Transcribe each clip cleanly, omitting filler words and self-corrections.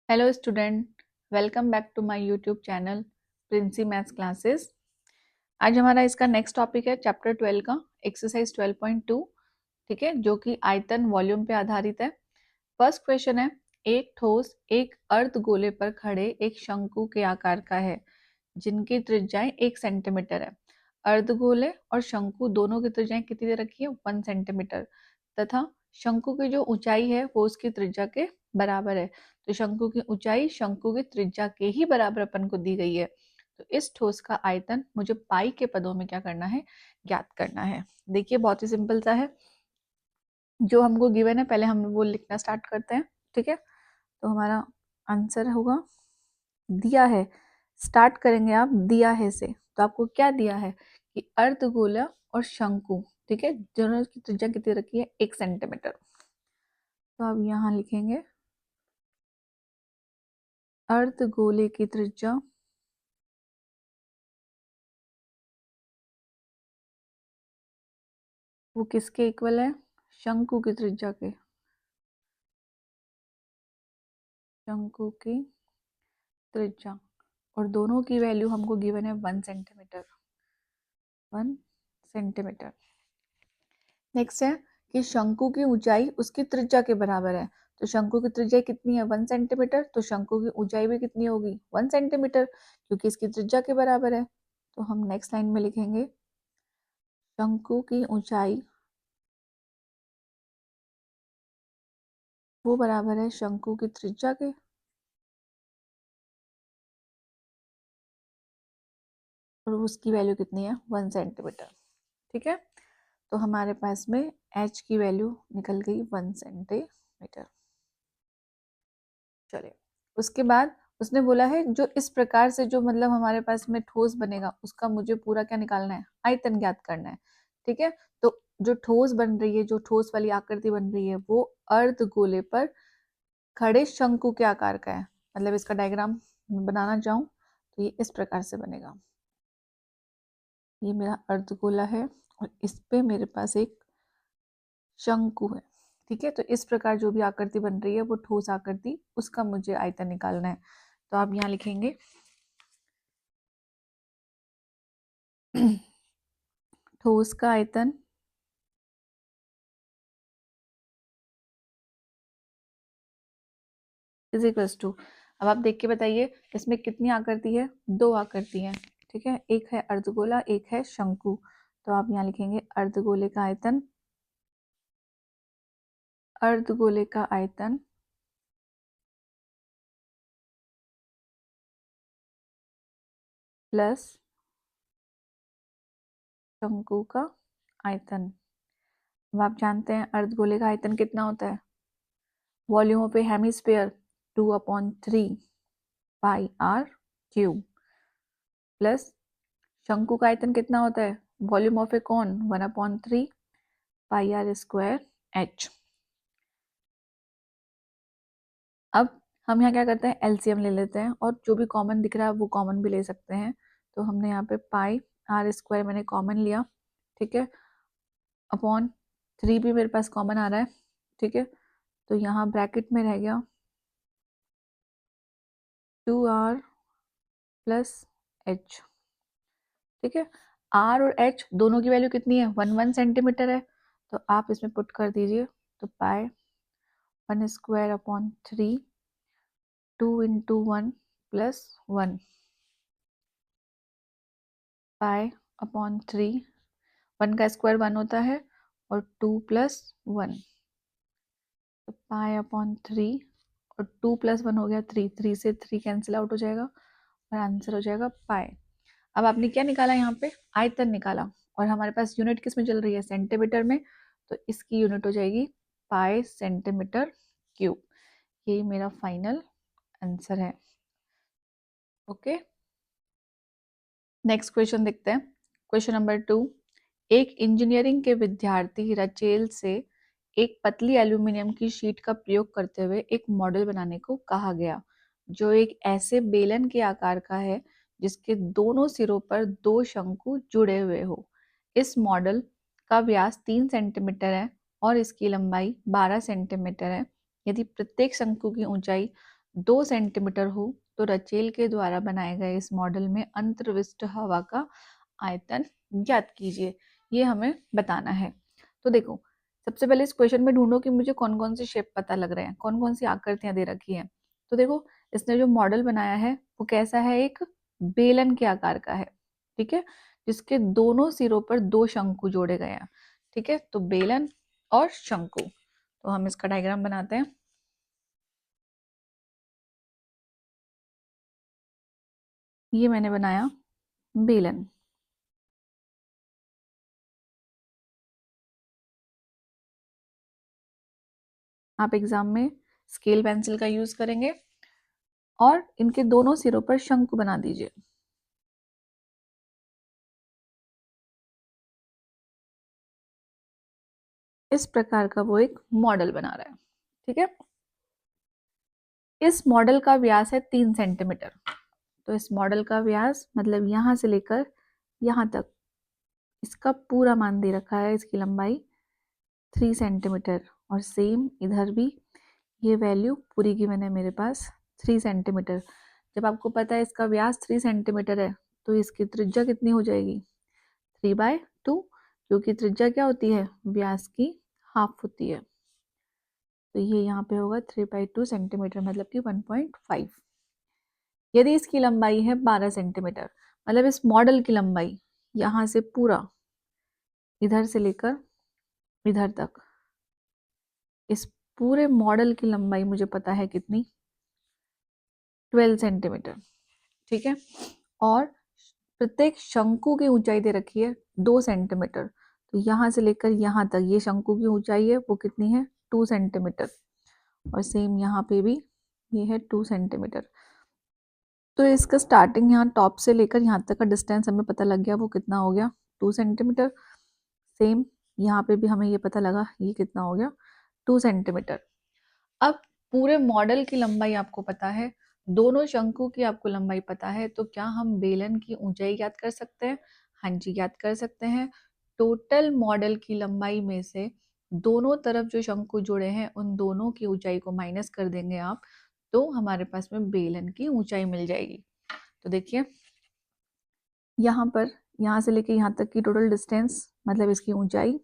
Hello student, welcome back to my YouTube channel Princy maths classes. आज हमारा इसका next topic है चैप्टर 12 का एक्सरसाइज 12.2। ठीक है, जो कि आयतन वॉल्यूम पे आधारित है। फर्स्ट क्वेश्चन है, एक ठोस एक अर्धगोले पर खड़े एक शंकु के आकार का है जिनकी त्रिज्याएं 1 सेंटीमीटर है। अर्धगोले और शंकु दोनों की त्रिज्याएं कितनी दे रखी है? 1 सेंटीमीटर, तथा शंकु की जो ऊंचाई है वो उसकी त्रिज्या के बराबर है। तो शंकु की ऊंचाई शंकु की त्रिज्या के ही बराबर अपन को दी गई है। तो इस ठोस का आयतन मुझे पाई के पदों में क्या करना है? ज्ञात करना है। देखिए बहुत ही सिंपल सा है, जो हमको गिवन है पहले हम वो लिखना स्टार्ट करते हैं। ठीक है, तो हमारा आंसर होगा दिया है। स्टार्ट करेंगे आप दिया है से, तो आपको क्या दिया है कि अर्धगोला और शंकु, ठीक है, दोनों की त्रिज्या कितनी रखी है? 1 सेंटीमीटर। तो आप यहाँ लिखेंगे अर्धगोले की त्रिज्या वो किसके इक्वल है? शंकु की त्रिज्या के। शंकु की त्रिज्या, और दोनों की वैल्यू हमको गिवन है 1 सेंटीमीटर। 1 सेंटीमीटर। नेक्स्ट है कि शंकु की ऊंचाई उसकी त्रिज्या के बराबर है। तो शंकु की त्रिज्या कितनी है? 1 सेंटीमीटर। तो शंकु की ऊंचाई भी कितनी होगी? 1 सेंटीमीटर, क्योंकि इसकी त्रिज्या के बराबर है। तो हम नेक्स्ट लाइन में लिखेंगे शंकु की ऊंचाई वो बराबर है शंकु की त्रिज्या के, और उसकी वैल्यू कितनी है? 1 सेंटीमीटर। ठीक है, तो हमारे पास में h की वैल्यू निकल गई 1 सेंटीमीटर। चलिए, उसके बाद उसने बोला है जो इस प्रकार से जो मतलब हमारे पास में ठोस बनेगा उसका मुझे पूरा क्या निकालना है? आयतन ज्ञात करना है। ठीक है, तो जो ठोस बन रही है, जो ठोस वाली आकृति बन रही है वो अर्धगोले पर खड़े शंकु के आकार का है। मतलब इसका डायग्राम बनाना चाहूं तो ये इस प्रकार से बनेगा। ये मेरा अर्धगोला है और इस पे मेरे पास एक शंकु है। ठीक है, तो इस प्रकार जो भी आकृति बन रही है वो ठोस आकृति, उसका मुझे आयतन निकालना है। तो आप यहाँ लिखेंगे ठोस का आयतन इज इक्वल्स टू, अब आप देख के बताइए इसमें कितनी आकृति है? 2 आकृति है। ठीक है, एक है अर्धगोला, एक है शंकु। तो आप यहाँ लिखेंगे अर्धगोले का आयतन, अर्धगोले का आयतन प्लस शंकु का आयतन। अब आप जानते हैं अर्धगोले का आयतन कितना होता है? Volume of a hemisphere 2/3 pi r cube, plus शंकु का आयतन कितना होता है? Volume of a cone 1/3 pi r square h. अब हम यहाँ क्या करते हैं? एलसीएम ले लेते हैं, और जो भी कॉमन दिख रहा है वो कॉमन भी ले सकते हैं। तो हमने यहाँ पे पाई आर स्क्वायर मैंने कॉमन लिया। ठीक है, अपॉन 3 भी मेरे पास कॉमन आ रहा है। ठीक है, तो यहाँ ब्रैकेट में रह गया 2r प्लस एच। ठीक है, आर और एच दोनों की वैल्यू कितनी है? 1 सेंटीमीटर है। तो आप इसमें पुट कर दीजिए, तो पाई 1/3 2 × 1 + 1 पाई/3। 1 का स्क्वायर 1 होता है और 2 + 1, तो पाई/3 और 2 + 1 हो गया 3, 3 से 3 कैंसिल आउट हो जाएगा और आंसर हो जाएगा पाई। अब आपने क्या निकाला? यहाँ पे आयतन निकाला, और हमारे पास यूनिट किस में चल रही है? सेंटीमीटर में। तो इसकी यूनिट हो जाएगी पाई सेंटीमीटर क्यूब। यही मेरा फाइनल आंसर है। ओके, नेक्स्ट क्वेश्चन देखते हैं। क्वेश्चन नंबर 2, एक इंजीनियरिंग के विद्यार्थी रचेल से एक पतली एल्यूमिनियम की शीट का प्रयोग करते हुए एक मॉडल बनाने को कहा गया जो एक ऐसे बेलन के आकार का है जिसके दोनों सिरों पर 2 शंकु जुड़े हुए हो। इस मॉडल का व्यास 3 सेंटीमीटर है और इसकी लंबाई 12 सेंटीमीटर है। यदि प्रत्येक शंकु की ऊंचाई 2 सेंटीमीटर हो तो रचेल के द्वारा बनाए गए इस मॉडल में अंतर्विष्ट हवा का आयतन ज्ञात कीजिए। ये हमें बताना है। तो देखो, सबसे पहले इस क्वेश्चन में ढूंढो कि मुझे कौन कौन से शेप पता लग रहे हैं, कौन कौन सी आकृतियां दे रखी हैं। तो देखो, इसने जो मॉडल बनाया है वो कैसा है, एक बेलन के आकार का है, ठीक है, जिसके दोनों सिरों पर 2 शंकु जोड़े गए हैं, ठीक है। तो बेलन और शंकु, तो हम इसका डायग्राम बनाते हैं। ये मैंने बनाया बेलन। आप एग्जाम में स्केल पेंसिल का यूज करेंगे और इनके दोनों सिरों पर शंकु बना दीजिए। इस प्रकार का वो एक मॉडल बना रहा है, ठीक है। इस मॉडल का व्यास है 3 सेंटीमीटर। तो इस मॉडल का व्यास मतलब यहां से लेकर यहां तक इसका पूरा मान दे रखा है, इसकी लंबाई 3 सेंटीमीटर। और सेम इधर भी ये वैल्यू पूरी की मैंने मेरे पास 3 सेंटीमीटर। जब आपको पता है इसका व्यास 3 सेंटीमीटर है तो इसकी त्रिज्या कितनी हो जाएगी, 3/2, क्योंकि त्रिज्या क्या होती है, व्यास की हाफ होती है। तो ये यहाँ पे होगा 3/2 सेंटीमीटर, मतलब कि 1.5। यदि इसकी लंबाई है 12 सेंटीमीटर, मतलब इस मॉडल की लंबाई यहाँ से पूरा इधर से लेकर इधर तक, इस पूरे मॉडल की लंबाई मुझे पता है कितनी, 12 सेंटीमीटर, ठीक है। और प्रत्येक शंकु की ऊंचाई दे रखी है 2 सेंटीमीटर। तो यहाँ से लेकर यहाँ तक ये शंकु की ऊंचाई है वो कितनी है, 2 सेंटीमीटर। और सेम यहाँ पे भी ये है 2 सेंटीमीटर। तो इसका स्टार्टिंग यहाँ टॉप से लेकर यहाँ तक का डिस्टेंस हमें पता लग गया, वो कितना हो गया, 2 सेंटीमीटर। सेम यहाँ पे भी हमें ये पता लगा, ये कितना हो गया, 2 सेंटीमीटर। अब पूरे मॉडल की लंबाई आपको पता है, दोनों शंकु की आपको लंबाई पता है, तो क्या हम बेलन की ऊंचाई ज्ञात कर सकते हैं? हाँ जी, ज्ञात कर सकते हैं। टोटल मॉडल की लंबाई में से दोनों तरफ जो शंकु जुड़े हैं उन दोनों की ऊंचाई को माइनस कर देंगे आप, तो हमारे पास में बेलन की ऊंचाई मिल जाएगी। तो देखिए, यहाँ पर यहाँ से लेके यहाँ तक की टोटल डिस्टेंस मतलब इसकी ऊंचाई,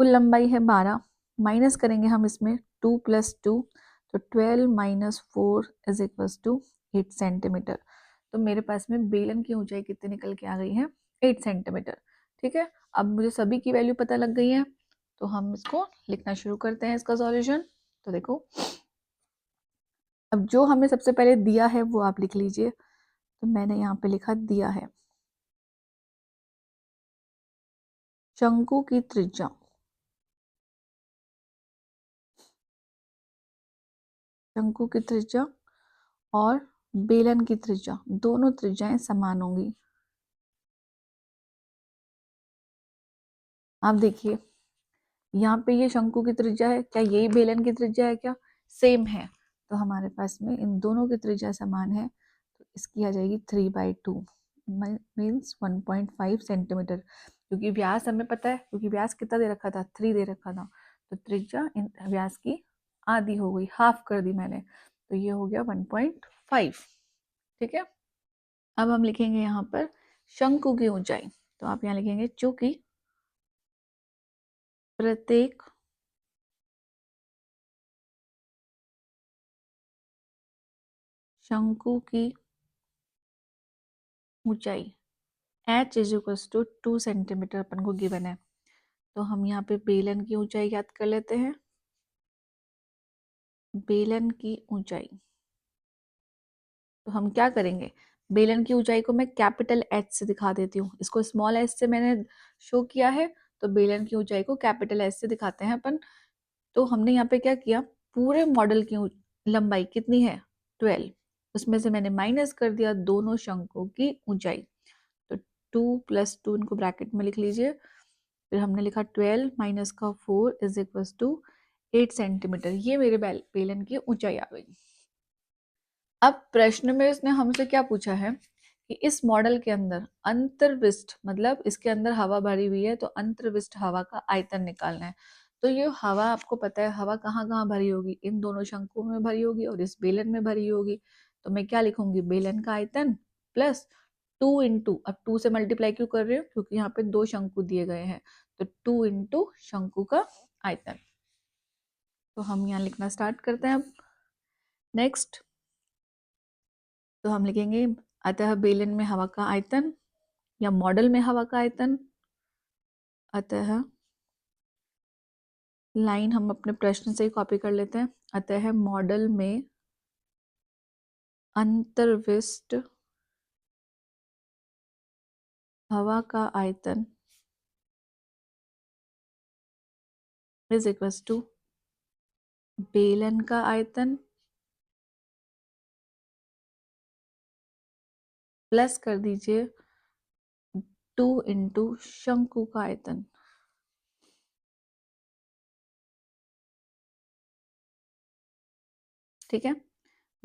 कुल लंबाई है 12, माइनस करेंगे हम इसमें 2 + 2, तो 12 - 4 = 8 सेंटीमीटर। तो मेरे पास में बेलन की ऊंचाई कितनी निकल के आ गई है, 8 सेंटीमीटर, ठीक है। अब मुझे सभी की वैल्यू पता लग गई है, तो हम इसको लिखना शुरू करते हैं, इसका सॉल्यूशन। तो देखो, अब जो हमें सबसे पहले दिया है वो आप लिख लीजिए। तो मैंने यहाँ पे लिखा दिया है शंकु की त्रिज्या, शंकु की त्रिज्या और बेलन की त्रिज्या, दोनों त्रिज्याएं समान होंगी। आप देखिए, यहाँ पे ये शंकु की त्रिज्या है, क्या यही बेलन की त्रिज्या है, क्या सेम है? तो हमारे पास में इन दोनों की त्रिज्या समान है, तो इसकी आ जाएगी 3/2 मीन्स 1.5 सेंटीमीटर। क्योंकि व्यास हमें पता है, क्योंकि व्यास कितना दे रखा था, 3 दे रखा था, तो त्रिज्या इन व्यास की आधी हो गई, हाफ कर दी मैंने, तो ये हो गया 1.5, ठीक है। अब हम लिखेंगे यहाँ पर शंकु की ऊंचाई। तो आप यहाँ लिखेंगे चूंकि प्रत्येक शंकु की ऊंचाई h = 2 सेंटीमीटर अपन को गिवन है। तो हम यहाँ पे बेलन की ऊंचाई याद कर लेते हैं। बेलन की ऊंचाई, तो हम क्या करेंगे, बेलन की ऊंचाई को मैं कैपिटल H से दिखा देती हूँ, इसको स्मॉल h से मैंने शो किया है, तो बेलन की ऊंचाई को कैपिटल H से दिखाते हैं अपन। तो हमने यहाँ पे क्या किया, पूरे मॉडल की लंबाई कितनी है, 12, उसमें से मैंने माइनस कर दिया दोनों शंकों की ऊंचाई। तो 2 + 2 इनको ब्रैकेट में लिख लीजिए। फिर हमने लिखा 12 - 4 = 8 सेंटीमीटर। ये मेरे बेलन की ऊंचाई आ गई। अब प्रश्न में इसने हमसे क्या पूछा है कि इस मॉडल के अंदर अंतर्विष्ट, मतलब इसके अंदर हवा भरी हुई है, तो अंतर्विष्ट हवा का आयतन निकालना है। तो ये हवा आपको पता है हवा कहाँ कहाँ भरी होगी, इन दोनों शंकुओं में भरी होगी और इस बेलन में भरी होगी। तो मैं क्या लिखूंगी, बेलन का आयतन प्लस 2 इंटू, अब 2 से मल्टीप्लाई क्यों कर रही हूँ, क्योंकि यहाँ पे 2 शंकु दिए गए हैं, तो 2 इंटू शंकु का आयतन। तो हम यहाँ लिखना स्टार्ट करते हैं अब। नेक्स्ट तो हम लिखेंगे, अतः बेलन में हवा का आयतन या मॉडल में हवा का आयतन, अतः लाइन हम अपने प्रश्न से ही कॉपी कर लेते हैं, अतः मॉडल में अंतर्विष्ट हवा का आयतन इज इक्वल टू बेलन का आयतन प्लस कर दीजिए 2 इंटू शंकु का आयतन। ठीक है,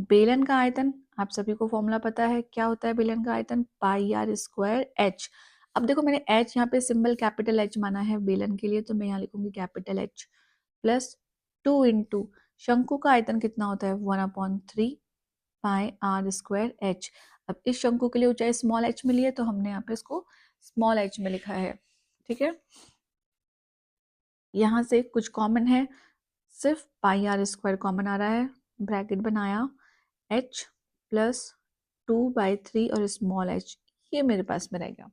बेलन का आयतन आप सभी को फॉर्मूला पता है, क्या होता है बेलन का आयतन, पाई आर स्क्वायर एच। अब देखो मैंने एच यहाँ पे सिंबल कैपिटल एच माना है बेलन के लिए, तो मैं यहाँ लिखूंगी कैपिटल एच प्लस 2 इंटू शंकु का आयतन कितना होता है 1/3 पाई आर स्क्वायर एच। अब इस शंकु के लिए ऊंचाई स्मॉल एच मिली है, तो हमने यहाँ पे इसको स्मॉल एच में लिखा है। ठीक है, यहाँ से कुछ कॉमन है, सिर्फ पाई आर स्क्वायर कॉमन आ रहा है, ब्रैकेट बनाया h प्लस 2/3 और स्मॉल h, ये मेरे पास में रह गया।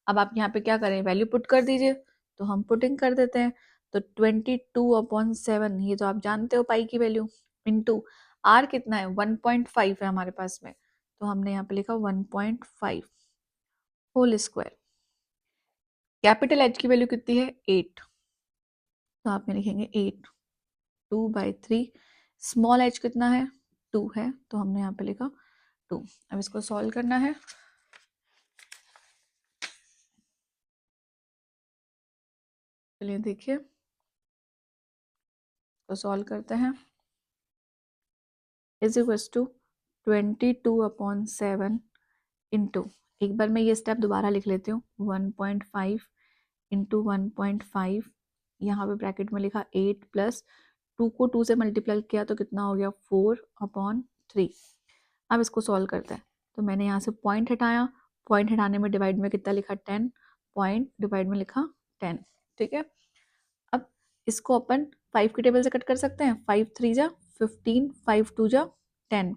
अब आप यहाँ पे क्या करें, वैल्यू पुट कर दीजिए, तो हम पुटिंग कर देते हैं। तो 22/7, ये तो आप जानते हो पाई की वैल्यू, इंटू r कितना है 1.5 है हमारे पास में, तो हमने यहाँ पे लिखा 1.5 होल स्क्वायर। कैपिटल H की वैल्यू कितनी है 8, तो आप में लिखेंगे 8 2/3, स्मॉल h कितना है 2 है, तो हमने यहाँ पे लिखा 2। अब इसको सॉल्व करना है, चलिए देखिए तो सॉल्व करते हैं। इज इक्वल टू 22/7 इंटू, एक बार मैं ये स्टेप दोबारा लिख लेती हूँ, 1.5 इंटू 1.5, यहाँ पे ब्रैकेट में लिखा 8 प्लस 2 को 2 से मल्टीप्लाई किया तो कितना हो गया 4/3। अब इसको सॉल्व करते हैं, तो मैंने यहाँ से पॉइंट हटाया, पॉइंट हटाने में डिवाइड में कितना लिखा 10, पॉइंट डिवाइड में लिखा 10। ठीक है, अब इसको अपन 5 की टेबल से कट कर सकते हैं, 5 3 जा 15, 5 2 जा 10,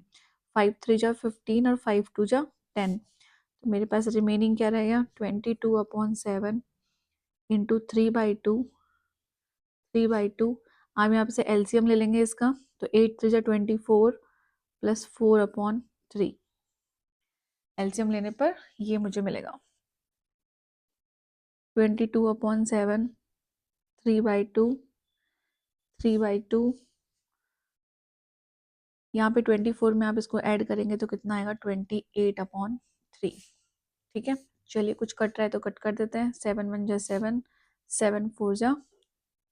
5 3 जा 15 और 5 2 जा 10, तो मेरे पास रिमेनिंग क्या रहेगा 22/7 इंटू 3/2, 3/2। हम यहाँ पे से एलसीएम ले लेंगे इसका, तो 8 3 जा 24 प्लस 4/3, एलसीएम लेने पर ये मुझे मिलेगा 22/7, 3/2, 3/2, यहाँ पे 24 में आप इसको ऐड करेंगे तो कितना आएगा 28/3। ठीक है, चलिए कुछ कट रहा है तो कट कर देते हैं, 7 1 जा 7, 7 4 जा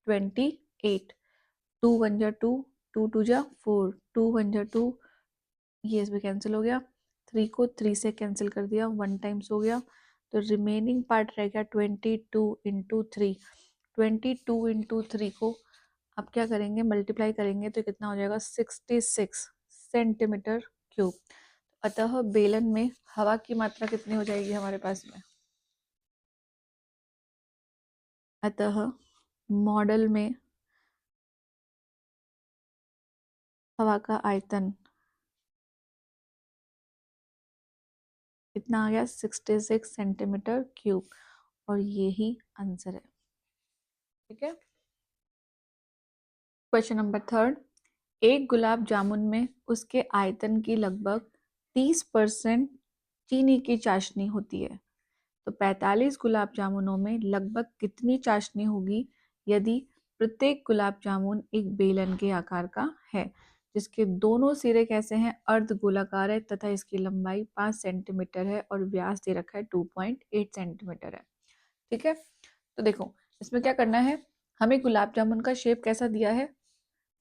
28, 2 1 जा 2, 2 2 जा 4, 2 1 जा 2, ये इसमें कैंसिल हो गया, 3 को 3 से कैंसिल कर दिया, 1 टाइम्स हो गया, तो रिमेनिंग पार्ट रह गया 22/3। 22/3 को आप क्या करेंगे, मल्टीप्लाई करेंगे तो कितना हो जाएगा 66 सेंटीमीटर क्यूब। अतः बेलन में हवा की मात्रा कितनी हो जाएगी हमारे पास में, अतः मॉडल में हवा का आयतन कितना आ गया 66 सेंटीमीटर क्यूब, और यही आंसर है। ठीक है, क्वेश्चन नंबर 3, एक गुलाब जामुन में उसके आयतन की लगभग 30% चीनी की चाशनी होती है, तो 45 गुलाब जामुनों में लगभग कितनी चाशनी होगी यदि प्रत्येक गुलाब जामुन एक बेलन के आकार का है, जिसके दोनों सिरे कैसे हैं, अर्ध गोलाकार है तथा इसकी लंबाई 5 सेंटीमीटर है और व्यास दे रखा है 2.8 सेंटीमीटर है। ठीक है, तो देखो इसमें क्या करना है, हमें गुलाब जामुन का शेप कैसा दिया है,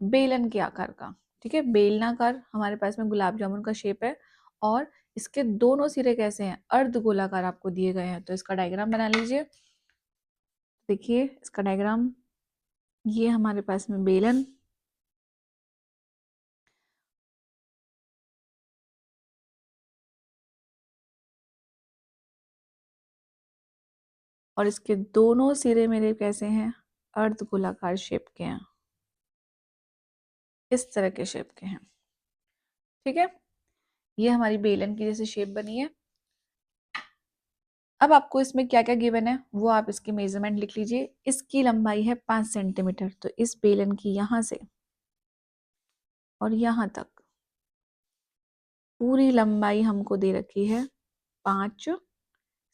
बेलन के आकार का। ठीक है, बेलनाकार हमारे पास में गुलाब जामुन का शेप है, और इसके दोनों सिरे कैसे हैं, अर्ध गोलाकार आपको दिए गए हैं। तो इसका डायग्राम बना लीजिए, देखिए इसका डायग्राम, ये हमारे पास में बेलन, और इसके दोनों सिरे मेरे कैसे हैं, अर्ध गोलाकार शेप के हैं, इस तरह के शेप के हैं। ठीक है, ये हमारी बेलन की जैसे शेप बनी है। अब आपको इसमें क्या क्या गिवन है वो आप इसकी मेजरमेंट लिख लीजिए। इसकी लंबाई है 5 सेंटीमीटर, तो इस बेलन की यहां से और यहां तक पूरी लंबाई हमको दे रखी है 5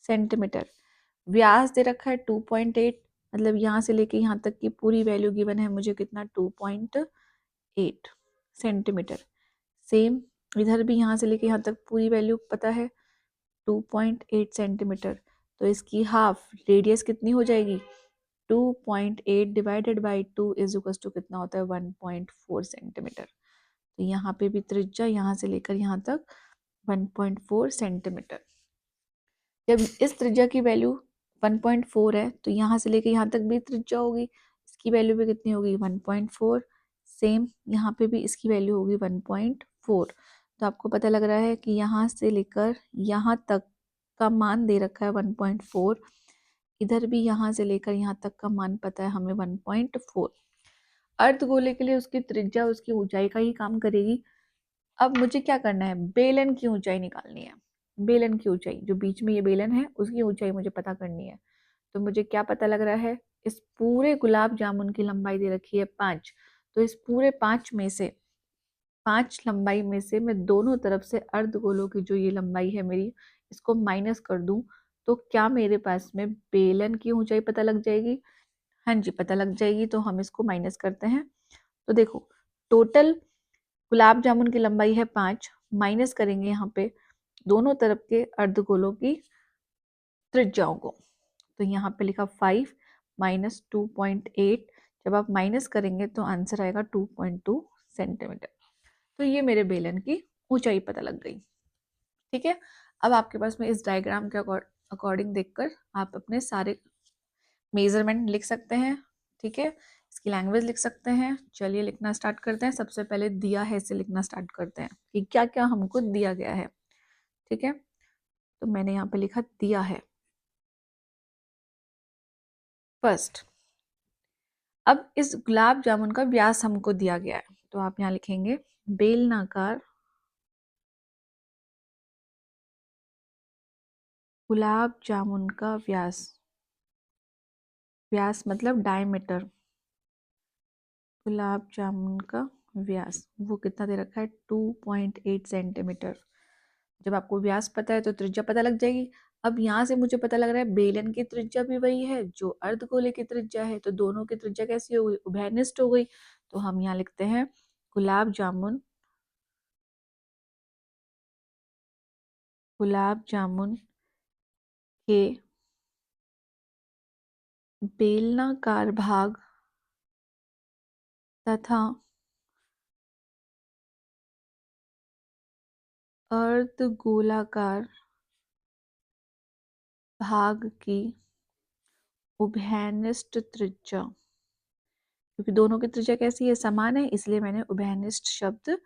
सेंटीमीटर। व्यास दे रखा है 2.8, मतलब यहाँ से लेके यहाँ तक की पूरी वैल्यू गिवन है मुझे कितना, 2.8 सेंटीमीटर। सेम इधर भी यहाँ से लेके यहाँ तक पूरी वैल्यू पता है 2.8 सेंटीमीटर। तो इसकी हाफ रेडियस कितनी हो जाएगी, 2.8 divided by 2 is equal to कितना होता है, 1.4 सेंटीमीटर। तो यहाँ पे भी त्रिज्या यहाँ से लेकर यहाँ तक 1.4 सेंटीमीटर। जब इस त्रिज्या की वैल्यू 1.4 है तो यहाँ से लेकर यहाँ तक भी त्रिज्या होगी, इसकी वैल्यू भी कितनी होगी, 1.4। सेम यहाँ पे भी इसकी वैल्यू होगी 1.4। तो आपको पता लग रहा है कि यहाँ से लेकर यहाँ तक का मान दे रखा है 1.4, इधर भी यहाँ से लेकर यहाँ तक का मान पता है हमें 1.4। अर्धगोले के लिए उसकी त्रिज्या उसकी ऊंचाई का ही काम करेगी। अब मुझे क्या करना है, बेलन की ऊंचाई निकालनी है। बेलन की ऊंचाई, जो बीच में ये बेलन है उसकी ऊंचाई मुझे पता करनी है। तो मुझे क्या पता लग रहा है, इस पूरे गुलाब जामुन की लंबाई दे रखी है 5, तो इस पूरे 5 में से 5 लंबाई में से मैं दोनों तरफ से अर्धगोलों की जो ये लंबाई है मेरी, इसको माइनस कर दूं तो क्या मेरे पास में बेलन की ऊंचाई पता लग जाएगी। हाँ जी, पता लग जाएगी। तो हम इसको माइनस करते हैं। तो देखो, टोटल गुलाब जामुन की लंबाई है 5, माइनस करेंगे यहाँ पे दोनों तरफ के अर्धगोलों की त्रिज्याओं को। तो यहाँ पे लिखा 5 माइनस 2.8, जब आप माइनस करेंगे तो आंसर आएगा 2.2 सेंटीमीटर। तो ये मेरे बेलन की ऊंचाई पता लग गई। ठीक है, अब आपके पास में इस डायग्राम के अकॉर्डिंग देखकर आप अपने सारे मेजरमेंट लिख सकते हैं। ठीक है, इसकी लैंग्वेज लिख सकते हैं। चलिए लिखना स्टार्ट करते हैं। सबसे पहले दिया है से लिखना स्टार्ट करते हैं कि क्या क्या हमको दिया गया है। ठीक है, तो मैंने यहाँ पे लिखा दिया है फर्स्ट। अब इस गुलाब जामुन का व्यास हमको दिया गया है, तो आप यहाँ लिखेंगे बेलनाकार गुलाब जामुन का व्यास। व्यास मतलब डायमीटर। गुलाब जामुन का व्यास वो कितना दे रखा है, 2.8 सेंटीमीटर। जब आपको व्यास पता है तो त्रिज्या पता लग जाएगी। अब यहाँ से मुझे पता लग रहा है बेलन की त्रिज्या भी वही है जो अर्धगोले की त्रिज्या है, तो दोनों की त्रिज्या कैसी हो गई, उभयनिष्ठ हो गई। तो हम यहाँ लिखते हैं गुलाब जामुन के बेलनाकार भाग तथा अर्धगोलाकार भाग की उभयनिष्ठ त्रिज्या, क्योंकि दोनों की त्रिज्या कैसी है, समान है, इसलिए मैंने उभयनिष्ठ शब्द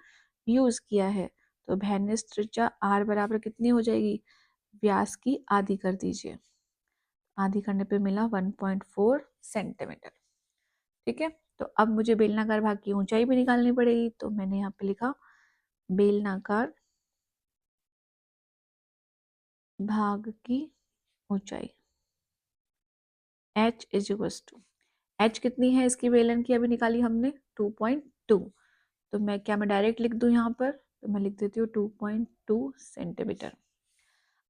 यूज किया है। तो उभयनिष्ठ त्रिज्या r बराबर कितनी हो जाएगी, व्यास की आधी कर दीजिए। आधी करने पे मिला 1.4 सेंटीमीटर। ठीक है, तो अब मुझे बेलनाकार भाग की ऊंचाई भी निकालनी पड़ेगी। तो मैंने यहाँ पे लिखा बेलनाकार भाग की ऊंचाई h is equals to, h कितनी है इसकी बेलन की अभी निकाली हमने 2.2। तो मैं डायरेक्ट लिख दूं यहाँ पर, तो मैं लिख देती हूँ 2.2 सेंटीमीटर।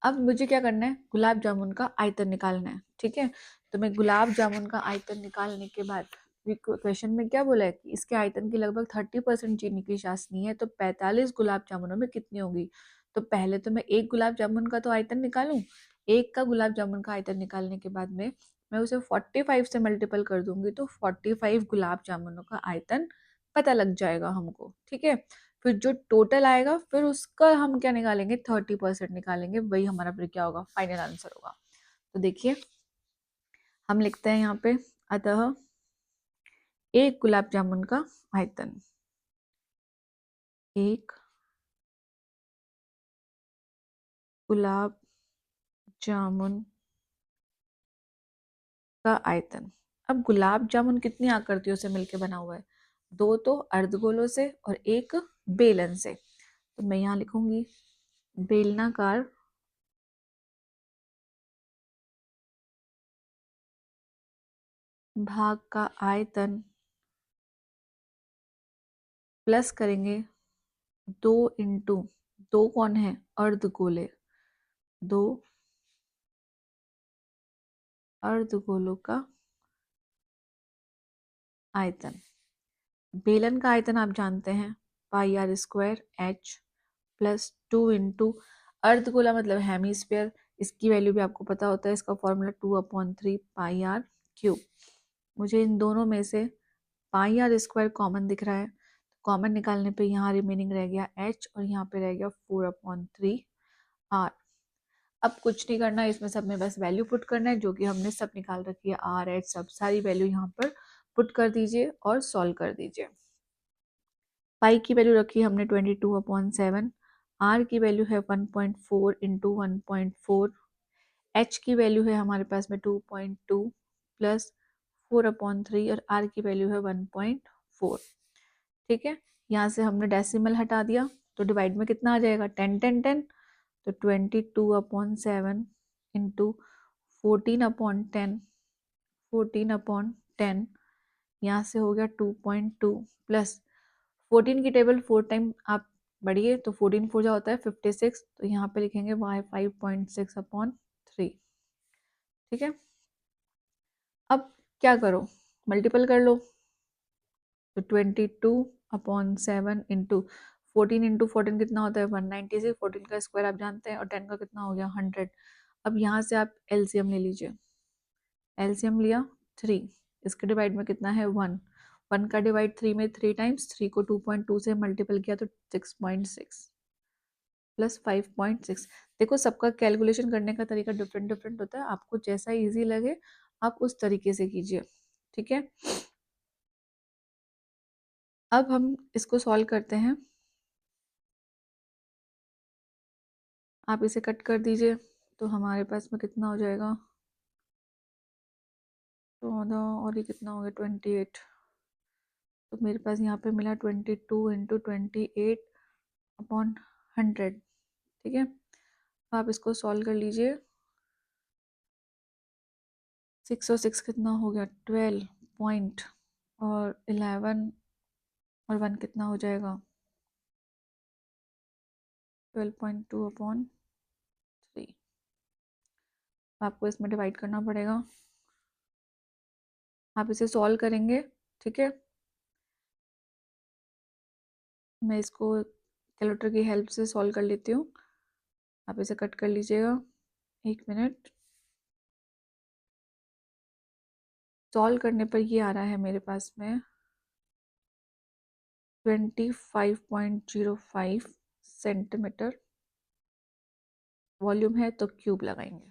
अब मुझे क्या करना है, गुलाब जामुन का आयतन निकालना है। ठीक है, तो मैं गुलाब जामुन का आयतन निकालने के बाद, क्वेश्चन में क्या बोला है कि इसके आयतन की लगभग 30% चीनी की चाशनी है, तो 45 गुलाब जामुनों में कितनी होगी। तो पहले तो मैं एक गुलाब जामुन का तो आयतन निकालूं। एक का गुलाब जामुन का आयतन निकालने के बाद में मैं उसे 45 से मल्टीपल कर दूंगी, तो 45 गुलाब जामुनों का आयतन पता लग जाएगा हमको। ठीक है, फिर जो टोटल आएगा फिर उसका हम क्या निकालेंगे, 30% निकालेंगे, वही हमारा फिर क्या होगा, फाइनल आंसर होगा। तो देखिए हम लिखते हैं यहाँ पे, अतः एक गुलाब जामुन का आयतन, एक गुलाब जामुन का आयतन। अब गुलाब जामुन कितनी आकृतियों से मिलकर बना हुआ है? दो तो अर्धगोलों से और एक बेलन से। तो मैं यहाँ लिखूंगी बेलनाकार भाग का आयतन प्लस करेंगे 2 इंटू, दो कौन है? अर्धगोले, दो अर्धगोलों का आयतन। बेलन का आयतन आप जानते हैं, pi r square h plus 2 into अर्धगोला मतलब हेमीस्फेयर, इसकी वैल्यू भी आपको पता होता है, इसका फॉर्मूला 2/3 पाई आर क्यूब। मुझे इन दोनों में से पाई आर स्क्वायर कॉमन दिख रहा है, कॉमन निकालने पे यहाँ रिमेनिंग रह गया h और यहाँ पे रह गया 4/3 r। अब कुछ नहीं करना, इसमें सब में बस वैल्यू पुट करना है जो कि हमने सब निकाल रखी है, r h सब सारी वैल्यू यहाँ पर पुट कर दीजिए और सॉल्व कर दीजिए। पाई की वैल्यू रखी है हमने 22/7, r की वैल्यू है 1.4 इंटू 1.4, h की वैल्यू है हमारे पास में 2.2 प्लस 4/3 और r की वैल्यू है 1.4। ठीक है, यहाँ से हमने डेसिमल हटा दिया तो डिवाइड में कितना आ जाएगा? 10 10 10, तो 22/7 इंटू 14/10, 14/10, यहाँ से हो गया 2.2 प्लस 14 की टेबल 4 टाइम आप बढ़िए तो 14 4 जा होता है 56, तो यहाँ पे लिखेंगे y 5.6/3। ठीक है, अब क्या करो? मल्टीपल कर लो, तो 22/7 इंटू 14 इंटू 14 कितना होता है? 196, 14 का स्क्वायर आप जानते हैं और 10 का कितना हो गया? 100। अब यहाँ से आप एलसीएम ले लीजिए, एलसीएम लिया 3, इसके डिवाइड में कितना है? 1, 1 का डिवाइड 3 में 3 टाइम्स, 3 को 2.2 से मल्टीपल किया तो 6.6 प्लस 5.6। देखो सबका कैलकुलेशन करने का तरीका डिफरेंट डिफरेंट होता है, आपको जैसा इजी लगे आप उस तरीके से कीजिए। ठीक है, अब हम इसको सॉल्व करते हैं। आप इसे कट कर दीजिए तो हमारे पास में कितना हो जाएगा? 14 और ये कितना हो गया? 28। तो मेरे पास यहाँ पे मिला 22 इंटू 28/100। ठीक है, आप इसको सॉल्व कर लीजिए। 6 और 6 कितना हो गया? 12 पॉइंट, और 11 और 1 कितना हो जाएगा? 12.2/3। आपको इसमें डिवाइड करना पड़ेगा, आप इसे सॉल्व करेंगे। ठीक है, मैं इसको कैलकुलेटर की हेल्प से सॉल्व कर लेती हूँ, आप इसे कट कर लीजिएगा। 1 मिनट। सॉल्व करने पर ये आ रहा है मेरे पास में 25.05 सेंटीमीटर वॉल्यूम है, तो क्यूब लगाएंगे।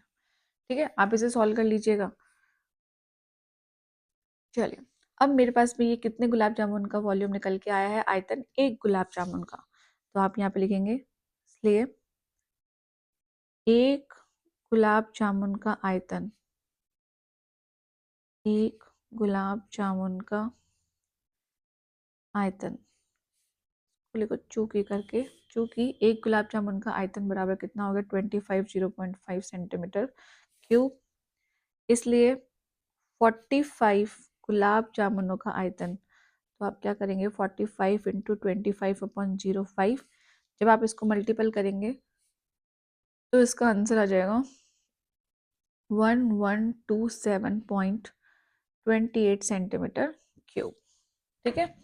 ठीक है, आप इसे सॉल्व कर लीजिएगा। चलिए, अब मेरे पास में ये कितने गुलाब जामुन का वॉल्यूम निकल के आया है? आयतन एक गुलाब जामुन का। तो आप यहाँ पे लिखेंगे, इसलिए एक गुलाब जामुन का आयतन, एक गुलाब जामुन का आयतन, लिखो चूकी करके, चूंकि एक गुलाब जामुन का आयतन बराबर कितना हो गया? 25 सेंटीमीटर क्यूब, इसलिए 45 गुलाब जामुनों का आयतन। तो आप क्या करेंगे? 45 इंटू 25/05। जब आप इसको मल्टीपल करेंगे तो इसका आंसर आ जाएगा 1127.28 सेंटीमीटर क्यूब। ठीक है,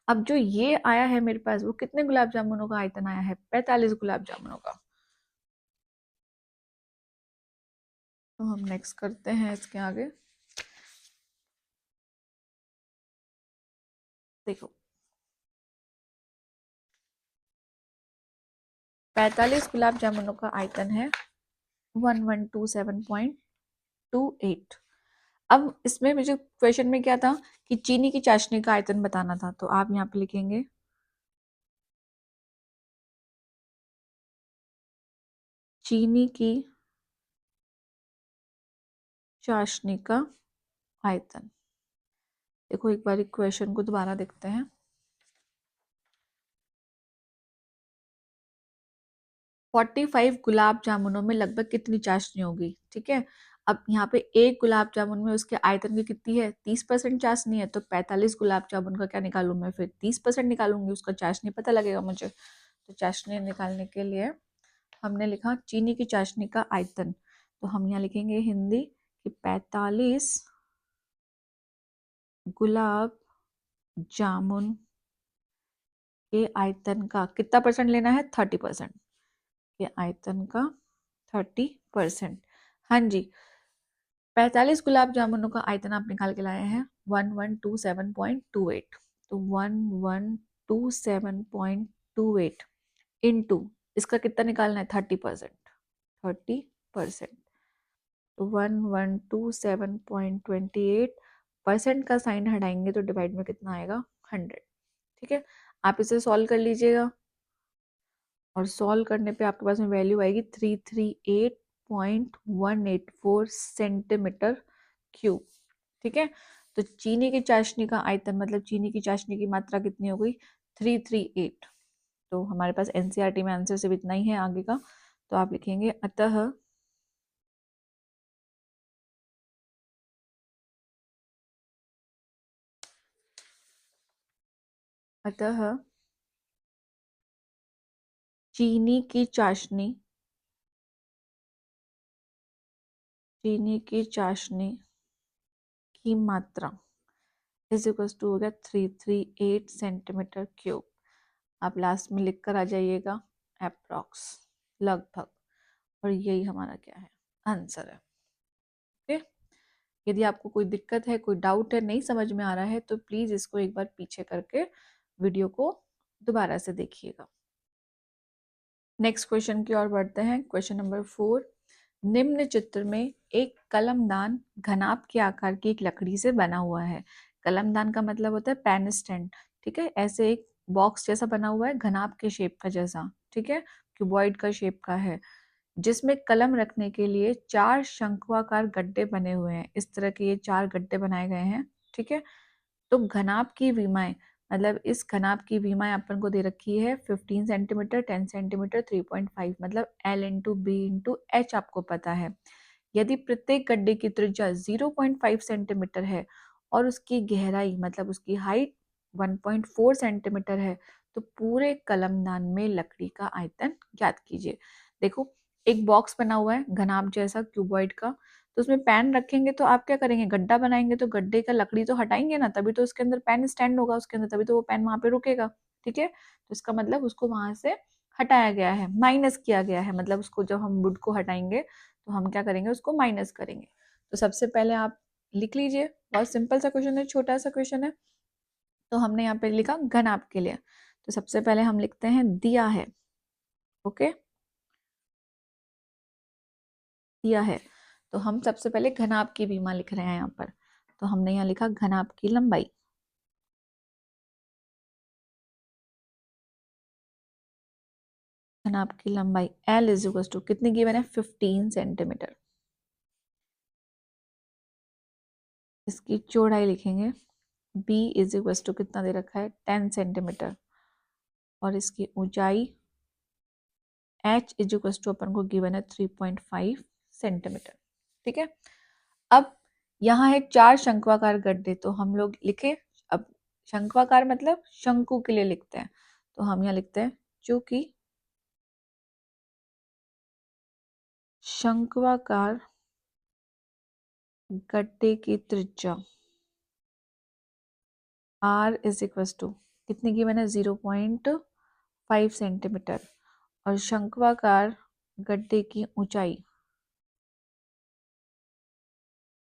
अब जो ये आया है मेरे पास, वो कितने गुलाब जामुनों का आयतन आया है? 45 गुलाब जामुनों का। तो हम नेक्स्ट करते हैं इसके आगे। देखो, 45 गुलाब जामुनों का आयतन है 1127.28। अब इसमें मुझे क्वेश्चन में क्या था कि चीनी की चाशनी का आयतन बताना था, तो आप यहाँ पे लिखेंगे चीनी की चाशनी का आयतन। देखो एक बार क्वेश्चन को दोबारा देखते हैं। 45 गुलाब जामुनों में लगभग कितनी चाशनी होगी, ठीक है। अब यहाँ पे एक गुलाब जामुन में उसके आयतन की कितनी है, 30% चाशनी है, तो 45 गुलाब जामुन का क्या निकालूं मैं, फिर 30% निकालूंगी, उसका चाशनी पता लगेगा मुझे। तो चाशनी निकालने के लिए हमने लिखा चीनी की चाशनी का आयतन, तो हम यहाँ लिखेंगे हिंदी कि 45 गुलाब जामुन के आयतन का कितना परसेंट लेना है, 30%, के आयतन का 30%। हाँ जी, 45 गुलाब जामुनों का आयतन आप निकाल के लाए हैं 1127.28, तो 1127.28 इंटू इसका कितना निकालना है, 30%, 30%, तो 1127.28 % का साइन हटाएंगे तो डिवाइड में कितना आएगा, 100, ठीक है। आप इसे सॉल्व कर लीजिएगा और सॉल्व करने पे आपके पास में वैल्यू आएगी 338.184 सेंटीमीटर क्यूब, ठीक है। तो चीनी की चाशनी का आयतन मतलब चीनी की चाशनी की मात्रा कितनी हो गई, 338। तो हमारे पास एनसीईआरटी में आंसर सिर्फ इतना ही है, आगे का तो आप लिखेंगे अतः चीनी की चाशनी की मात्रा इज इक्वल टू हो गया 338 सेंटीमीटर क्यूब। आप लास्ट में लिख कर आ जाइएगा अप्रॉक्स, लगभग, और यही हमारा क्या है, आंसर है। ओके, यदि आपको कोई दिक्कत है, कोई डाउट है, नहीं समझ में आ रहा है, तो प्लीज इसको एक बार पीछे करके वीडियो को दोबारा से देखिएगा। नेक्स्ट क्वेश्चन की ओर बढ़ते हैं। क्वेश्चन नंबर 4, निम्न चित्र में एक कलमदान घनाभ के आकार की एक लकड़ी से बना हुआ है। कलमदान का मतलब होता है पेन स्टैंड, ठीक है। ऐसे एक बॉक्स जैसा बना हुआ है घनाभ के शेप का जैसा, ठीक है, क्यूबॉइड का शेप का है, जिसमें कलम रखने के लिए 4 शंक्वाकार गड्ढे बने हुए हैं। इस तरह के ये 4 गड्ढे बनाए गए हैं, ठीक है। तो घनाभ की विमाएं, मतलब इस घनाभ की विमाएं अपन को दे रखी है 15 सेंटीमीटर, 10 सेंटीमीटर, 3.5, मतलब L into B into H आपको पता है। यदि प्रत्येक गड्ढे की त्रिज्या 0.5 सेंटीमीटर है और उसकी गहराई मतलब उसकी हाइट 1.4 सेंटीमीटर है, तो पूरे कलमदान में लकड़ी का आयतन ज्ञात कीजिए। देखो एक बॉक्स बना हुआ है घनाभ जैसा क्यूबॉइड का, तो उसमें पेन रखेंगे तो आप क्या करेंगे, गड्ढा बनाएंगे तो गड्ढे का लकड़ी तो हटाएंगे ना, तभी तो उसके अंदर पेन स्टैंड होगा उसके अंदर, तभी तो वो पेन वहां पे रुकेगा, ठीक है। तो इसका मतलब उसको वहां से हटाया गया है, माइनस किया गया है, मतलब उसको जब हम वुड को हटाएंगे तो हम क्या करेंगे, उसको माइनस करेंगे। तो सबसे पहले आप लिख लीजिए, बहुत सिंपल सा क्वेश्चन है, छोटा सा क्वेश्चन है। तो हमने यहाँ पे लिखा घनाभ के लिए, तो सबसे पहले हम लिखते हैं दिया है, ओके, दिया है। तो हम सबसे पहले घनाभ की विमा लिख रहे हैं यहाँ पर, तो हमने यहाँ लिखा घनाभ की लंबाई, घनाभ की लंबाई L इज इक्वल टू कितनी गिवन है, 15 सेंटीमीटर। इसकी चौड़ाई लिखेंगे B इज इक्वल टू कितना दे रखा है, 10 सेंटीमीटर, और इसकी ऊंचाई H इज इक्वल टू अपन को गिवन है 3.5 सेंटीमीटर, ठीक है। अब यहाँ है 4 शंक्वाकार गड्ढे, तो हम लोग लिखे, अब शंक्वाकार मतलब शंकु के लिए लिखते हैं, तो हम यहाँ लिखते हैं चूंकि शंक्वाकार गड्ढे की त्रिज्या R इज इक्वल टू कितनी गिवन है, 0.5 सेंटीमीटर, और शंक्वाकार गड्ढे की ऊंचाई,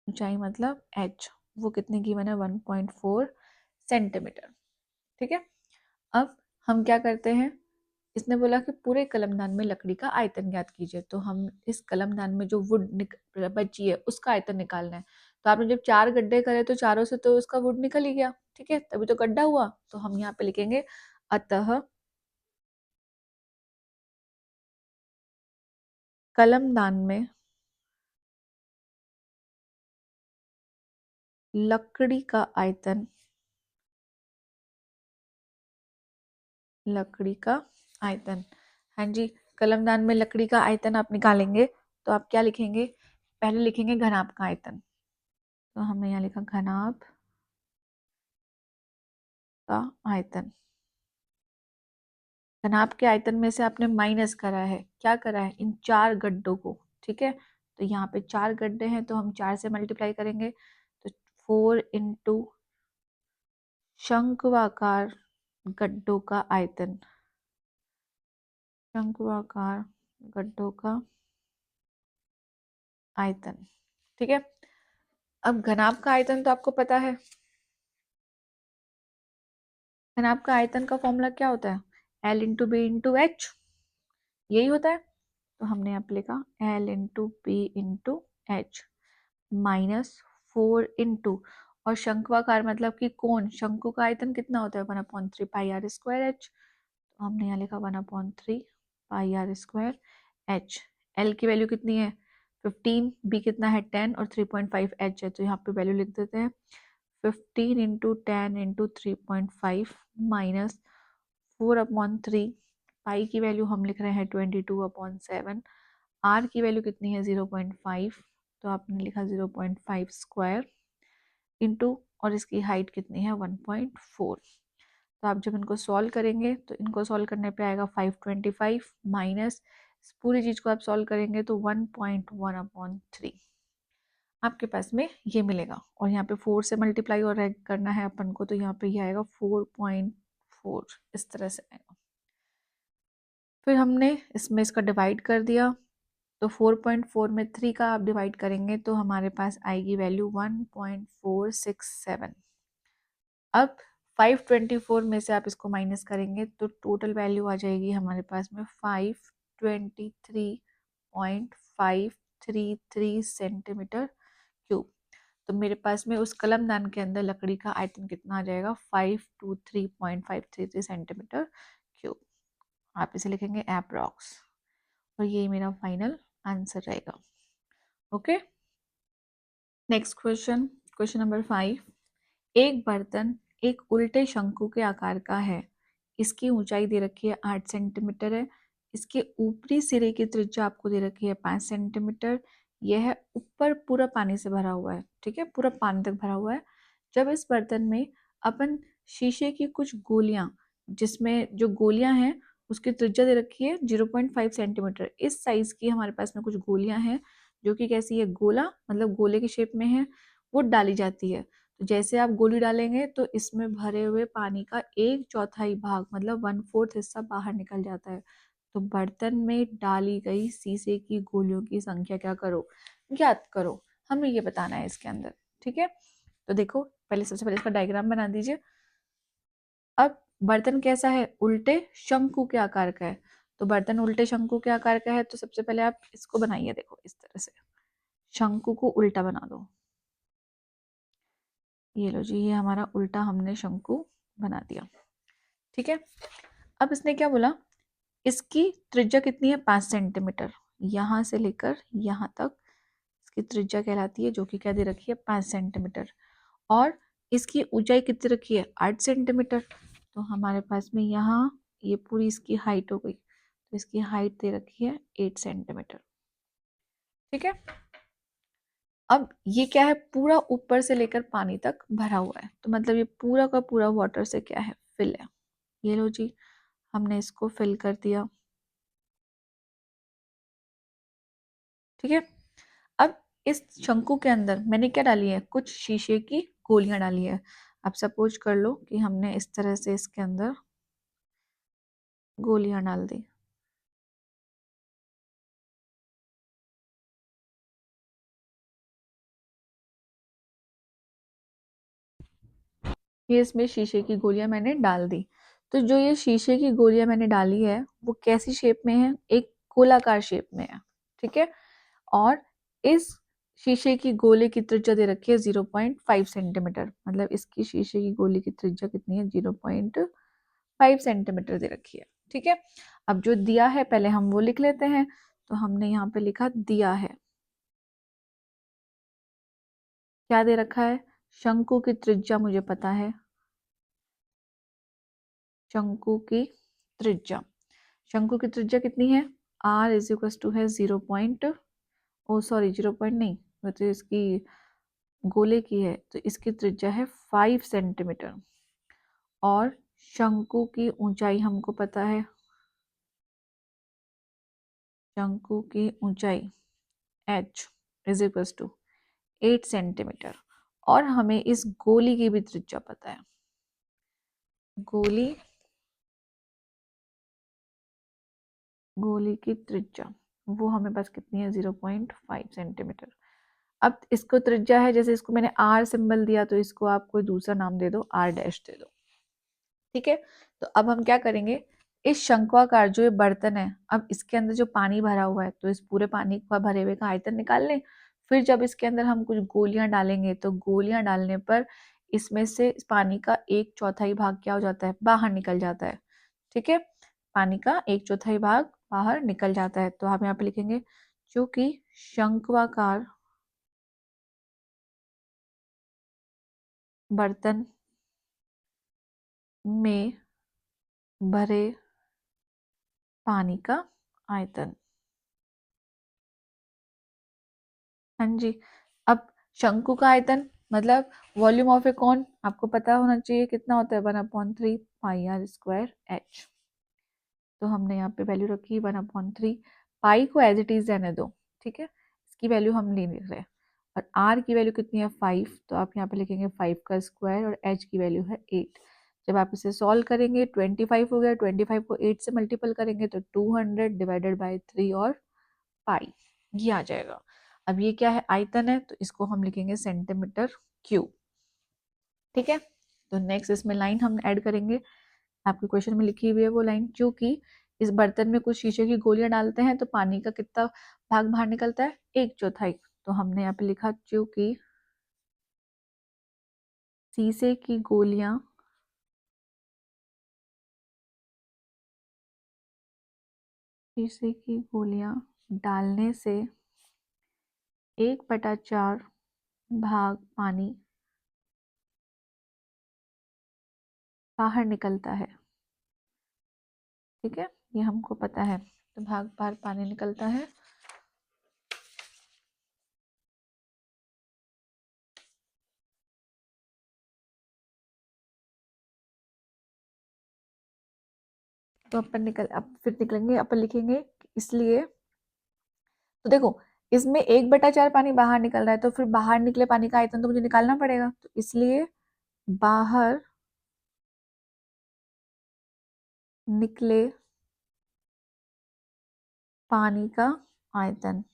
ऊंचाई मतलब H, वो कितनी गिवन है, 1.4 सेंटीमीटर, ठीक है। अब हम क्या करते हैं, इसने बोला कि पूरे कलमदान में लकड़ी का आयतन ज्ञात कीजिए, तो हम इस कलमदान में जो वुड बची है उसका आयतन निकालना है। तो आपने जब 4 गड्ढे करे तो चारों से तो उसका वुड निकल ही गया, ठीक है, तभी तो गड्ढा हुआ। तो हम यहाँ पे लिखेंगे अतः कलमदान में लकड़ी का आयतन, लकड़ी का आयतन, हाँ जी, कलमदान में लकड़ी का आयतन आप निकालेंगे तो आप क्या लिखेंगे, पहले लिखेंगे घनाभ का आयतन। तो हमने यहाँ लिखा घनाभ का आयतन। घनाभ के आयतन में से आपने माइनस करा है, क्या करा है, इन 4 गड्ढों को, ठीक है। तो यहाँ पे 4 गड्ढे हैं तो हम 4 से मल्टीप्लाई करेंगे, तो 4 इंटू शंक्वाकार गड्ढों का आयतन, शंक्वाकार गड्ढों का आयतन, ठीक है। अब घनाभ का आयतन तो आपको पता है, घनाभ का आयतन का फॉर्मूला क्या होता है, L into B into H, यही होता है। तो हमने यहाँ पे लिखा L into B into H minus 4 into, और शंक्वाकार मतलब कि कोण, शंकु का आयतन कितना होता है 1/3 पाई आर स्क्वायर एच। तो हमने यहाँ लिखा 1/3 pi r square H. L की वैल्यू कितनी है 15, बी कितना है 10 और 3.5 एच है, तो यहाँ पे वैल्यू लिख देते हैं 15 इंटू 10 इंटू 3.5 माइनस 4/3, पाई की वैल्यू हम लिख रहे हैं 22/7, आर की वैल्यू कितनी है 0.5, तो आपने लिखा 0.5 स्क्वायर इंटू, और इसकी हाइट कितनी है 1.4। तो आप जब इनको सॉल्व करेंगे तो इनको सॉल्व करने पे आएगा 525 माइनस पूरी चीज को आप सॉल्व करेंगे तो 1.1/3 आपके पास में ये मिलेगा। और यहाँ पे 4 से मल्टीप्लाई और ऐड करना है अपन को, तो यहाँ पे ये आएगा 4.4, इस तरह से आएगा। फिर हमने इसमें इसका डिवाइड कर दिया, तो 4.4 में 3 का आप डिवाइड करेंगे तो हमारे पास आएगी वैल्यू 1.467। अब 524 में से आप इसको माइनस करेंगे तो टोटल वैल्यू आ जाएगी हमारे पास में 523.533 सेंटीमीटर क्यूब। तो मेरे पास में उस कलमदान के अंदर लकड़ी का आयतन कितना आ जाएगा 523.533 सेंटीमीटर क्यूब। आप इसे लिखेंगे अप्रॉक्स, और ये मेरा फाइनल आंसर रहेगा। Okay, next question, question number 5। एक बर्तन एक उल्टे शंकु के आकार का है, इसकी ऊंचाई दे रखी है 8 सेंटीमीटर है, इसके ऊपरी सिरे की त्रिज्या आपको दे रखी है 5 सेंटीमीटर, यह ऊपर पूरा पानी से भरा हुआ है, ठीक है, पूरा पानी तक भरा हुआ है। जब इस बर्तन में अपन शीशे की कुछ गोलियां, जिसमें जो गोलियां हैं उसकी त्रिज्या दे रखी है 0.5 सेंटीमीटर, इस साइज की हमारे पास में कुछ गोलियां हैं जो कि कैसी है, गोला मतलब गोले के शेप में है, वो डाली जाती है। तो जैसे आप गोली डालेंगे तो इसमें भरे हुए पानी का 1/4 भाग मतलब 1/4 हिस्सा बाहर निकल जाता है। तो बर्तन में डाली गई शीशे की गोलियों की संख्या क्या करो, ज्ञात करो, हमें ये बताना है इसके अंदर, ठीक है। तो देखो पहले, सबसे पहले इसका डायग्राम बना दीजिए। अब बर्तन कैसा है, उल्टे शंकु के आकार का है। तो बर्तन उल्टे शंकु के आकार का है तो सबसे पहले आप इसको बनाइए, देखो इस तरह से शंकु को उल्टा बना दो। ये लो जी, ये हमारा उल्टा हमने शंकु बना दिया, ठीक है। अब इसने क्या बोला, इसकी त्रिज्या कितनी है 5 सेंटीमीटर, यहां से लेकर यहां तक इसकी त्रिज्या कहलाती है, जो कि क्या दे रखी है 5 सेंटीमीटर, और इसकी ऊंचाई कितनी रखी है 8 सेंटीमीटर। तो हमारे पास में यहाँ ये पूरी इसकी हाइट हो गई, तो इसकी हाइट दे रखी है 8 सेंटीमीटर, ठीक है। अब ये क्या है, पूरा ऊपर से लेकर पानी तक भरा हुआ है, तो मतलब ये पूरा का पूरा वाटर से क्या है, फिल है। ये लो जी, हमने इसको फिल कर दिया, ठीक है। अब इस शंकु के अंदर मैंने क्या डाली है, कुछ शीशे की गोलियां डाली है। अब सपोज कर लो कि हमने इस तरह से इसके अंदर गोलियां डाल दी, ये इसमें शीशे की गोलियां मैंने डाल दी। तो जो ये शीशे की गोलियां मैंने डाली है वो कैसी शेप में है, एक गोलाकार शेप में है, ठीक है। और इस शीशे की गोले की त्रिज्या दे रखी है 0.5 सेंटीमीटर, मतलब इसकी शीशे की गोले की त्रिज्या कितनी है, 0.5 सेंटीमीटर दे रखी है। ठीक है, अब जो दिया है पहले हम वो लिख लेते हैं। तो हमने यहाँ पे लिखा दिया है, क्या दे रखा है, शंकु की त्रिज्या मुझे पता है, शंकु की त्रिज्या, शंकु की त्रिज्या कितनी है, r इज इक्वल टू है 0 पॉइंट, ओ सॉरी 0 पॉइंट नहीं, मतलब इसकी गोले की है तो इसकी त्रिज्या है 5 सेंटीमीटर। और शंकु की ऊंचाई हमको पता है, शंकु की ऊंचाई h is equal to 8 centimetre. और हमें इस गोली की भी त्रिज्या पता है, गोली, गोली की त्रिज्या वो हमें बस कितनी है, 0.5 सेंटीमीटर। अब इसको त्रिज्या है, जैसे इसको मैंने r सिंबल दिया तो इसको आप कोई दूसरा नाम दे दो, r डैश दे दो। ठीक है, तो अब हम क्या करेंगे, इस शंक्वाकार जो ये बर्तन है, अब इसके अंदर जो पानी भरा हुआ है तो इस पूरे पानी का भरे हुए का आयतन निकाल लें। फिर जब इसके अंदर हम कुछ गोलियां डालेंगे तो गोलियां डालने पर इसमें से इस पानी का 1/4 भाग क्या हो जाता है, बाहर निकल जाता है। ठीक है, पानी का 1/4 भाग बाहर निकल जाता है। तो हम यहाँ पे लिखेंगे क्योंकि शंक्वाकार बर्तन में भरे पानी का आयतन, हाँ जी। अब शंकु का आयतन मतलब वॉल्यूम ऑफ ए कॉन आपको पता होना चाहिए कितना होता है, 1/3 पाई आर स्क्वायर एच। तो हमने यहाँ पे वैल्यू रखी 1/3, पाई को एज इट इज रहने दो। ठीक है, इसकी वैल्यू हम नहीं लिख रहे। और आर की वैल्यू कितनी है 5, तो आप यहाँ पे लिखेंगे 5 का स्क्वायर, और एच की वैल्यू है 8। जब आप इसे सॉल्व करेंगे 25 हो गया, 25 को 8 से मल्टीपल करेंगे तो 200 डिवाइडेड बाई 3 और पाई, ये आ जाएगा। अब ये क्या है, आयतन है, तो इसको हम लिखेंगे सेंटीमीटर क्यूब। ठीक है, तो नेक्स्ट इसमें लाइन हम ऐड करेंगे, आपके क्वेश्चन में लिखी हुई है वो लाइन, क्योंकि इस बर्तन में कुछ शीशे की गोलियां डालते हैं तो पानी का कितना भाग बाहर निकलता है, 1/4। तो हमने यहाँ पे लिखा क्योंकि शीशे की गोलियां, शीशे की गोलियां डालने से 1/4 भाग पानी बाहर निकलता है। ठीक है, ये हमको पता है, तो भाग बाहर पानी निकलता है। तो अपन अब फिर निकलेंगे, अपन लिखेंगे इसलिए, तो देखो इसमें 1/4 पानी बाहर निकल रहा है, तो फिर बाहर निकले पानी का आयतन तो मुझे निकालना पड़ेगा, तो इसलिए बाहर निकले पानी का आयतन,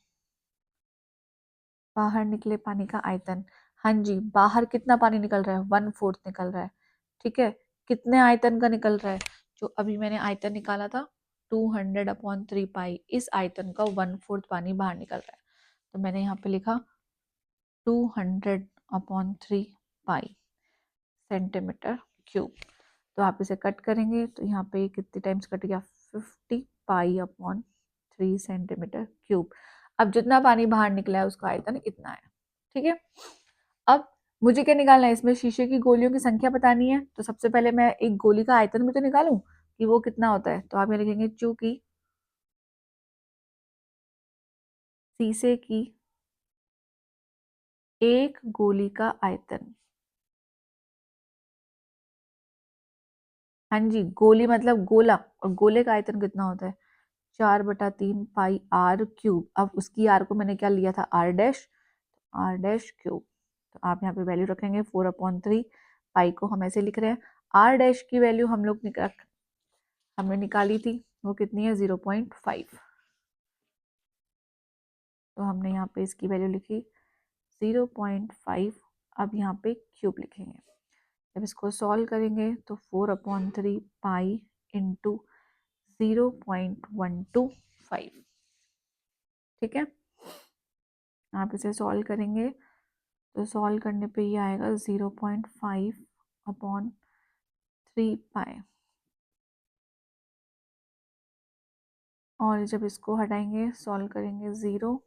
बाहर निकले पानी का आयतन, हाँ जी, बाहर कितना पानी निकल रहा है, 1/4 निकल रहा है। ठीक है, कितने आयतन का निकल रहा है, जो अभी मैंने आयतन निकाला था 200/3 पाई, इस आयतन का 1/4 पानी बाहर निकल रहा है। तो मैंने यहाँ पे लिखा 200/3 पाई सेंटीमीटर क्यूब। तो आप इसे कट करेंगे तो यहाँ पे कितने टाइम्स कट गया, 50 पाई/3 सेंटीमीटर क्यूब। अब जितना पानी बाहर निकला है उसका आयतन इतना है। ठीक है, अब मुझे क्या निकालना है, इसमें शीशे की गोलियों की संख्या बतानी है, तो सबसे पहले मैं एक गोली का आयतन भी तो निकालूं कि वो कितना होता है। तो आप ये लिखेंगे चूंकि शीशे की एक गोली का आयतन, हाँ जी, गोली मतलब गोला, और गोले का आयतन कितना होता है, 4/3 पाई आर क्यूब। अब उसकी आर को मैंने क्या लिया था, R dash, R dash cube. तो आप यहाँ पे वैल्यू रखेंगे 4/3, पाई को हम ऐसे लिख रहे हैं। आर डैश की वैल्यू हम लोग हमने निकाली थी, वो कितनी है, 0.5। तो हमने यहाँ पे इसकी वैल्यू लिखी 0.5। अब यहाँ पे क्यूब लिखेंगे, जब इसको सॉल्व करेंगे तो 4/3 पाई इंटू 0.125। ठीक है, आप इसे सॉल्व करेंगे तो सॉल्व करने पे ये आएगा 0.5/3 पाई। और जब इसको हटाएंगे सॉल्व करेंगे 0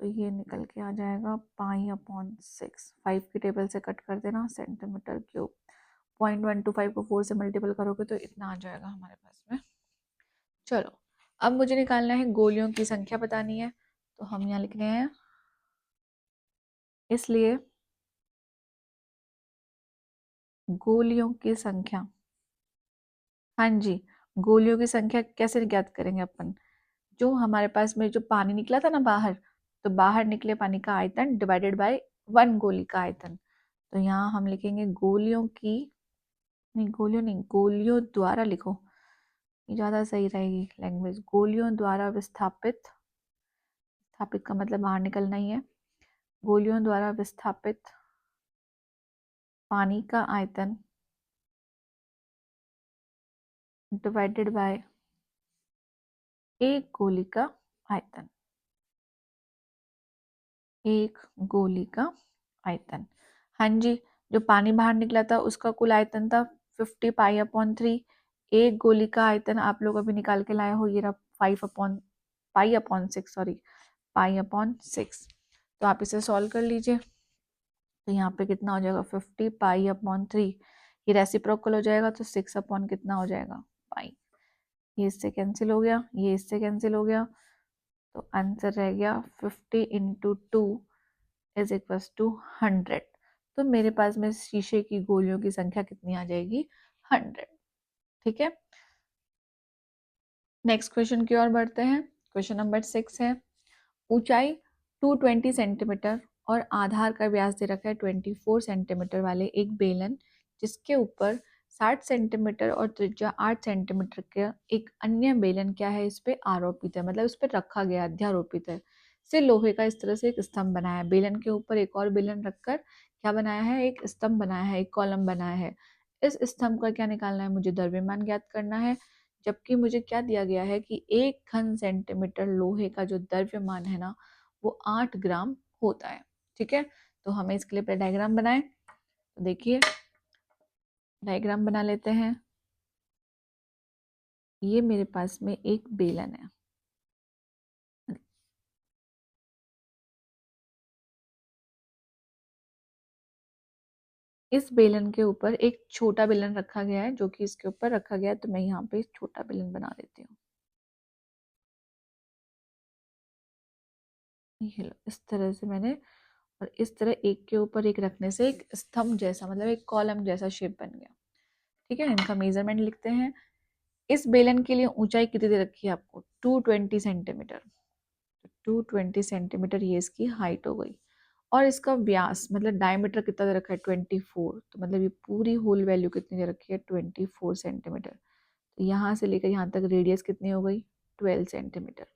तो ये निकल के आ जाएगा पाई/6। 5 की टेबल से कट कर देना, सेंटीमीटर क्यूब। 0.125 को 4 से मल्टीपल करोगे तो इतना आ जाएगा हमारे पास में। चलो अब मुझे निकालना है गोलियों की संख्या बतानी है, तो हम यहाँ लिख रहे हैं इसलिए गोलियों की संख्या। हाँ जी, गोलियों की संख्या कैसे ज्ञात करेंगे अपन? जो हमारे पास में जो पानी निकला था ना बाहर, तो बाहर निकले पानी का आयतन डिवाइडेड बाय 1 गोली का आयतन। तो यहाँ हम लिखेंगे गोलियों की, नहीं गोलियों नहीं, गोलियों द्वारा लिखो, ये ज़्यादा सही रहेगी लैंग्वेज। गोलियों द्वारा विस्थापित, स्थापित का मतलब बाहर निकलना ही है। गोलियों द्वारा विस्थापित पानी का आयतन डिवाइडेड बाय एक गोली का आयतन, एक गोली का आयतन। हाँ जी, जो पानी बाहर निकला था उसका कुल आयतन था 50 पाई/3। एक गोली का आयतन आप लोग अभी निकाल के लाए हो, ये रहा 5/पाई/6, सॉरी पाई/6। तो आप इसे सॉल्व कर लीजिए, तो यहाँ पे कितना हो जाएगा 50 पाई/3। ये रेसिप्रोकल हो जाएगा तो 6 अपॉन कितना हो जाएगा पाई। ये इससे कैंसिल हो गया, ये इससे कैंसिल हो गया, तो आंसर रह गया 50 × 2 = 100। तो मेरे पास में शीशे की गोलियों की संख्या कितनी आ जाएगी? 100। ठीक है, नेक्स्ट क्वेश्चन की ओर बढ़ते हैं। क्वेश्चन नंबर 6 है, ऊंचाई 220 सेंटीमीटर और आधार का व्यास दे रखा है 24 सेंटीमीटर वाले एक बेलन, जिसके ऊपर 60 सेंटीमीटर और त्रिज्या 8 सेंटीमीटर का एक अन्य बेलन क्या है, इस पे आरोपित है, मतलब इस पे रखा गया, अध्यारोपित है, से लोहे का इस तरह से एक स्तंभ बनाया है। बेलन के ऊपर एक और बेलन रखकर क्या बनाया है, एक स्तंभ बनाया है, एक कॉलम बनाया है। इस स्तंभ का क्या निकालना है, मुझे द्रव्यमान ज्ञात करना है। जबकि मुझे क्या दिया गया है कि 1 घन सेंटीमीटर लोहे का जो द्रव्यमान है ना, वो 8 ग्राम होता है। ठीक है, तो हमें इसके लिए डायग्राम बनाएं। तो देखिए डायग्राम बना लेते हैं। ये मेरे पास में एक बेलन है, इस बेलन के ऊपर एक छोटा बेलन रखा गया है, जो कि इसके ऊपर रखा गया है, तो मैं यहाँ पे छोटा बेलन बना देती हूँ। ये लो, इस तरह से मैंने, और इस तरह एक के ऊपर एक रखने से एक स्तंभ जैसा, मतलब एक कॉलम जैसा शेप बन गया। ठीक है, इनका मेजरमेंट लिखते हैं। इस बेलन के लिए ऊंचाई कितनी दे रखी है आपको, 220 सेंटीमीटर। 220 सेंटीमीटर ये इसकी हाइट हो गई, और इसका व्यास मतलब डायमीटर कितना दे रखा है 24, तो मतलब ये पूरी होल वैल्यू कितनी दे रखी है 24 सेंटीमीटर। तो यहाँ से लेकर यहाँ तक रेडियस कितनी हो गई 12 सेंटीमीटर।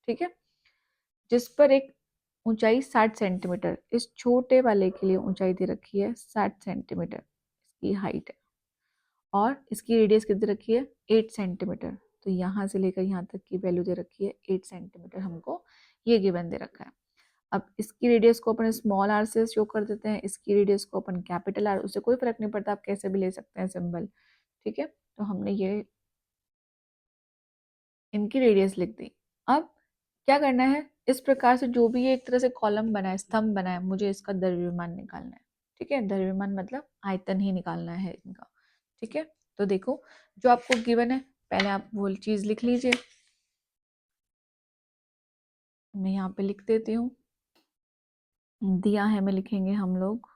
ठीक है, जिस पर एक ऊंचाई 60 सेंटीमीटर, इस छोटे वाले के लिए ऊंचाई दे रखी है 60 सेंटीमीटर, इसकी हाइट है, और इसकी रेडियस कितनी रखी है 8 सेंटीमीटर। तो यहाँ से लेकर यहाँ तक की वैल्यू दे रखी है 8 सेंटीमीटर, हमको ये गिवन दे रखा है। अब इसकी रेडियस को अपन स्मॉल आर से शो कर देते हैं, इसकी रेडियस को अपन कैपिटल आर, उससे कोई फर्क नहीं पड़ता, आप कैसे भी ले सकते हैं सिंबल। ठीक है, तो हमने ये इनकी रेडियस लिख दी। अब क्या करना है, इस प्रकार से जो भी ये एक तरह से कॉलम बना है, स्तंभ बना है, मुझे इसका द्रव्यमान निकालना है। ठीक है, द्रव्यमान मतलब आयतन ही निकालना है इनका। ठीक है, तो देखो जो आपको गिवन है, पहले आप वो चीज लिख लीजिए, मैं यहाँ पे लिख देती हूँ। दिया है में लिखेंगे हम लोग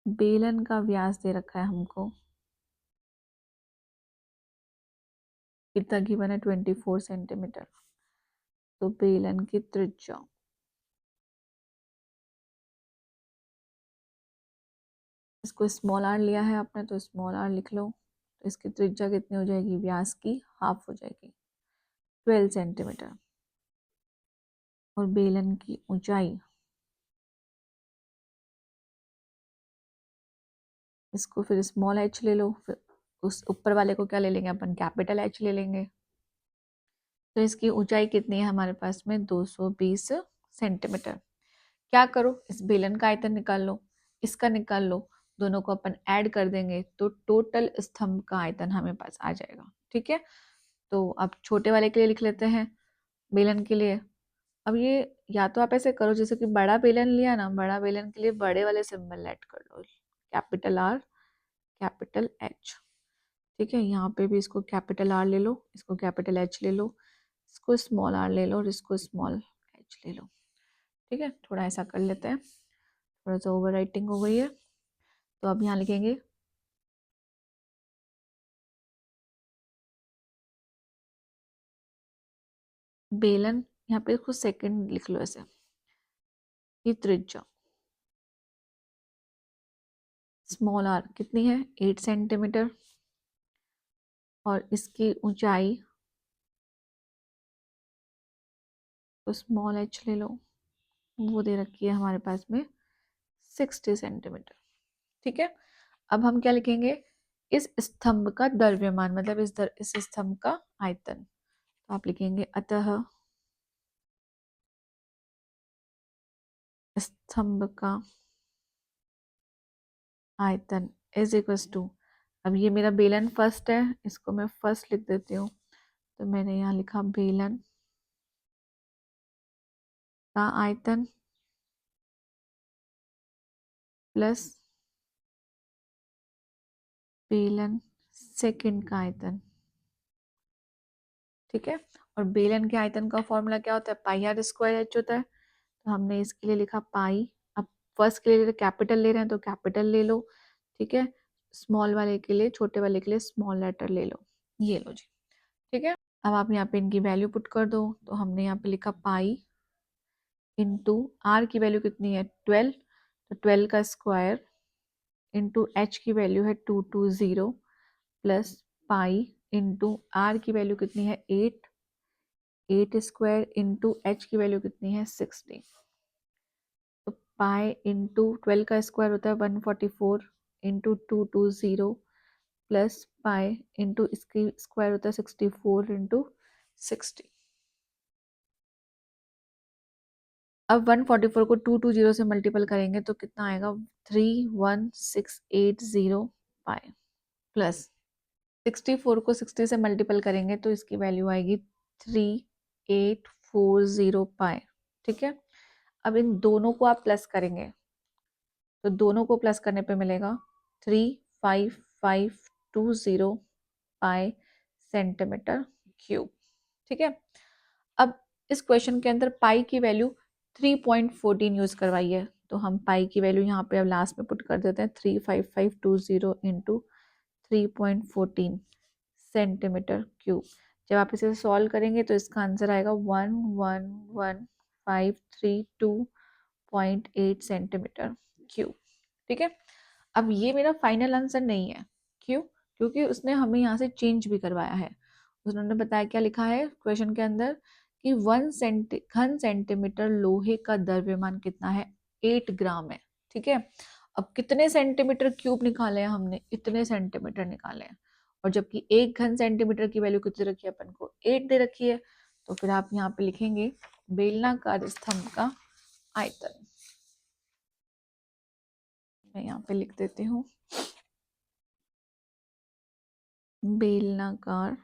बेलन का व्यास दे रखा है हमको, कितना गिवन है 24 सेंटीमीटर। तो बेलन की त्रिज्या, इसको स्मॉल आर लिया है आपने तो स्मॉल आर लिख लो। तो इसकी त्रिज्या कितनी हो जाएगी, व्यास की हाफ हो जाएगी 12 सेंटीमीटर। और बेलन की ऊंचाई, इसको फिर स्मॉल एच ले लो, फिर उस ऊपर वाले को क्या ले लेंगे अपन, कैपिटल एच ले लेंगे। तो इसकी ऊंचाई कितनी है हमारे पास में 220 सेंटीमीटर। क्या करो, इस बेलन का आयतन निकाल लो, इसका निकाल लो, दोनों को अपन ऐड कर देंगे तो टोटल स्तंभ का आयतन हमें पास आ जाएगा। ठीक है, तो अब छोटे वाले के लिए लिख लेते हैं, बेलन के लिए। अब ये या तो आप ऐसे करो, जैसे कि बड़ा बेलन लिया ना, बड़ा बेलन के लिए बड़े वाले सिंबल ऐड कर लो, कैपिटल आर कैपिटल एच। ठीक है, यहाँ पे भी इसको कैपिटल आर ले लो, इसको कैपिटल एच ले लो, इसको स्मॉल आर ले लो और इसको स्मॉल एच ले लो। ठीक है, थोड़ा ऐसा कर लेते हैं, थोड़ा सा ओवर राइटिंग हो गई है। तो अब यहाँ लिखेंगे बेलन, यहाँ पे कुछ सेकंड लिख लो ऐसे, की त्रिज्या स्मॉल आर कितनी है 8 सेंटीमीटर, और इसकी ऊंचाई तो स्मॉल एच ले लो, वो दे रखी है हमारे पास में 60 सेंटीमीटर। ठीक है, अब हम क्या लिखेंगे, इस स्तंभ का द्रव्यमान, मतलब इस स्तंभ का आयतन। तो आप लिखेंगे अतः स्तंभ का आयतन इज इक्वल टू, अब ये मेरा बेलन फर्स्ट है, इसको मैं फर्स्ट लिख देती हूँ, तो मैंने यहाँ लिखा बेलन का आयतन प्लस बेलन सेकंड का आयतन। ठीक है, और बेलन के आयतन का फॉर्मूला क्या होता है, पाई आर स्क्वायर एच होता है। तो हमने इसके लिए लिखा पाई, अब फर्स्ट के लिए कैपिटल ले रहे हैं तो कैपिटल ले लो। ठीक है, स्मॉल वाले के लिए, छोटे वाले के लिए स्मॉल लेटर ले लो, ये लो जी। ठीक है, अब आप यहाँ पे इनकी वैल्यू पुट कर दो, तो हमने यहाँ पे लिखा पाई इंटू आर की वैल्यू कितनी है 12, तो 12 का स्क्वायर इंटू एच की वैल्यू है 220 प्लस पाई इंटू आर की वैल्यू कितनी है 8 स्क्वायर इंटू एच की वैल्यू कितनी है 60। तो पाई इंटू 12 का स्क्वायर होता है 144 इंटू 220 प्लस पाई इंटू इसकी स्क्वायर होता है 64 इंटू 60। अब 144 को 220 से मल्टीपल करेंगे तो कितना आएगा 31680 पाई, प्लस 64 को 60 से मल्टीपल करेंगे तो इसकी वैल्यू आएगी 3840 पाई। ठीक है, अब इन दोनों को आप प्लस करेंगे तो दोनों को प्लस करने पे मिलेगा 35520 पाई सेंटीमीटर क्यूब। ठीक है, अब इस क्वेश्चन के अंदर पाई की वैल्यू 3.14 यूज करवाई है, तो हम पाई की वैल्यू यहाँ पे अब लास्ट में पुट कर देते हैं 35520 इंटू 3.14 सेंटीमीटर क्यूब। जब आप इसे सॉल्व करेंगे तो इसका आंसर आएगा 111,532.8 सेंटीमीटर क्यूब। ठीक है, अब ये मेरा फाइनल आंसर नहीं है, क्यों, क्योंकि उसने हमें यहाँ से चेंज भी करवाया है। उन्होंने बताया क्या लिखा है क्वेश्चन के अंदर कि 1 सेंटीमीटर लोहे का द्रव्यमान कितना है 8 ग्राम है। ठीक है, अब कितने सेंटीमीटर क्यूब निकाले हैं हमने, इतने सेंटीमीटर निकाले हैं, और जबकि 1 घन सेंटीमीटर की वैल्यू कितनी रखी है अपन को 8 दे रखी है। तो फिर आप यहाँ पे लिखेंगे बेलनाकार स्तंभ का आयतन, मैं यहाँ पे लिख देती हूँ बेलनाकार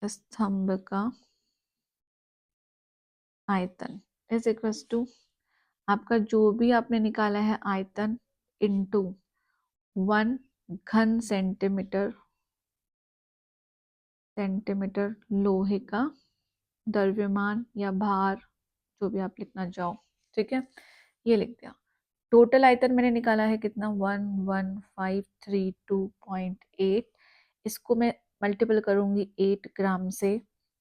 स्तंभ का आयतन इज इक्वल टू आपका जो भी आपने निकाला है आयतन इंटू 1 घन सेंटीमीटर लोहे का द्रव्यमान या भार, जो भी आप लिखना चाहो। ठीक है, ये लिख दिया। टोटल आयतन मैंने निकाला है कितना 11532.8, इसको मैं मल्टीपल करूंगी 8 ग्राम से,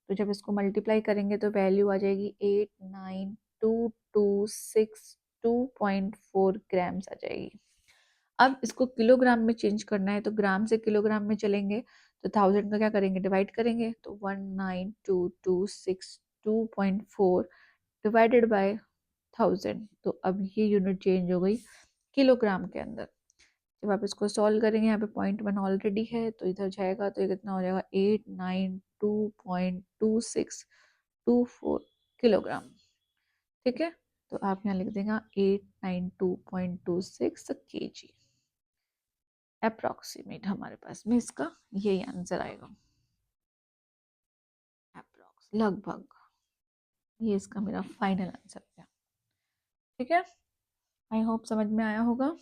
तो जब इसको मल्टीप्लाई करेंगे तो वैल्यू आ जाएगी 89226.2 ग्राम्स आ जाएगी। अब इसको किलोग्राम में चेंज करना है, तो ग्राम से किलोग्राम में चलेंगे तो 1000 का क्या करेंगे डिवाइड करेंगे, तो 19226.2 डिवाइडेड बाय 1000, तो अब ये यूनिट चेंज हो गई किलोग्राम के अंदर। जब आप इसको सॉल्व करेंगे, यहाँ पे 0.1 ऑलरेडी है तो इधर जाएगा तो ये कितना हो जाएगा 892.2624 किलोग्राम। ठीक है, तो आप यहाँ लिख देंगे 892.26 kg अप्रोक्सीमेट। हमारे पास में इसका यही आंसर आएगा, अप्रोक्स, लगभग। ये इसका मेरा फाइनल आंसर है। ठीक है, आई होप समझ में आया होगा।